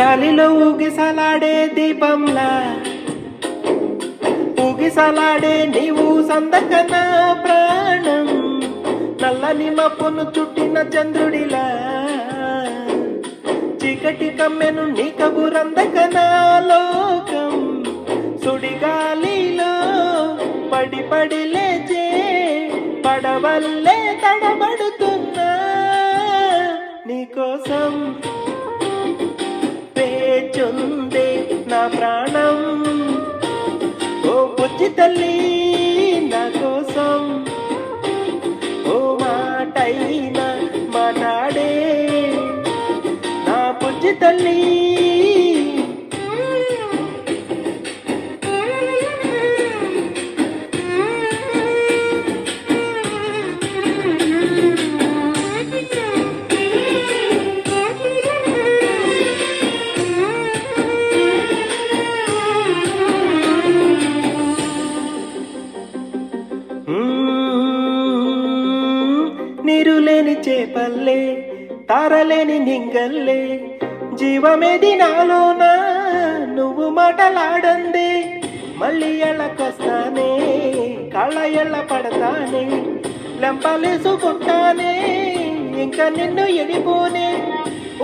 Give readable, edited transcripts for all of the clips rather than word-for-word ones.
గాలిలో ఊగిసలాడే దీపంలా ఊగిసలాడే నీవు సందకన ప్రాణం నల్లని మప్పును చుట్టిన చంద్రుడిలా చీకటి కమ్మెను నీ కబురందకన లోకం సుడిగాలిలో పడి పడి లేచే పడవల్లే తడబడుతున్నా నీకోసం పేచుందే నా ప్రాణం ఓ బుజ్జి తల్లి నా కోసం ఓ మాటైనా మాట్లాడే నా బుజ్జి తల్లి నీరులేని చేపల్లే తారలేని నింగల్లే జీవమేది నాలోన నువ్వు మాటలాడందే మళ్ళీ ఎళ్ళకొస్తానే కళ్ళ ఎళ్ళ పడతానే లెంపలేసుకుంటానే ఇంకా నిన్ను ఎడిపోనే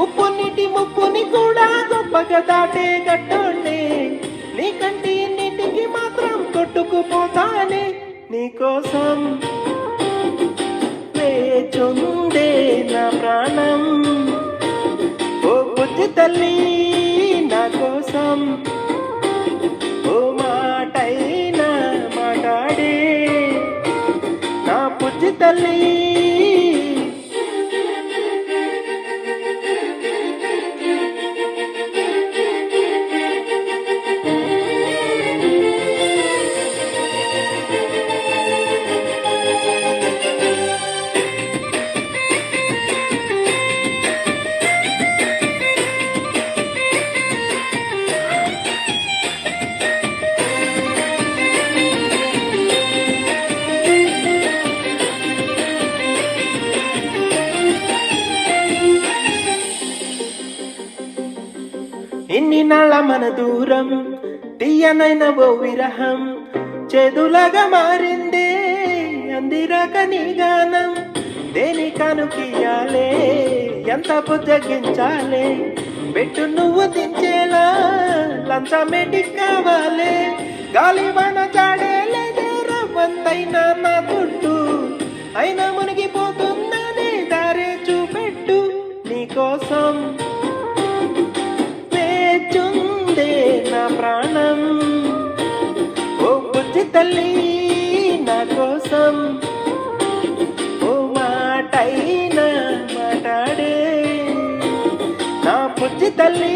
ఉప్పు నీటి ముప్పుని కూడా గొప్పగా దాటే గట్టోండే నీ కంటి నీటికి మాత్రం కొట్టుకుపోతానే నీకోసం వేచుందే నా ప్రాణం ఓ బుజ్జి తల్లి నా కోసం ఓ మాటైనా మాట్లాడే నా బుజ్జి తల్లి ఇన్ని నాళ్ళ మన దూరం తీయనైన ఓ విరహం చేదులాగా మారిందే అందిరాక నీ గానం దేని కనుకియాలే ఎంత బుజ్జగించాలే పెట్టు నువ్వు దించేలా లంచమేటి కావాలే గాలివాన జాడేలేదే రవ్వంతైనా నా చుట్టూ అయినా మునిగిపోతున్నానే దారే చూపెట్టు నీకోసం నా ప్రాణం ఓ బుజ్జి తల్లి నా కోసం ఓ మాటైనా మాట్లాడే నా బుజ్జి తల్లి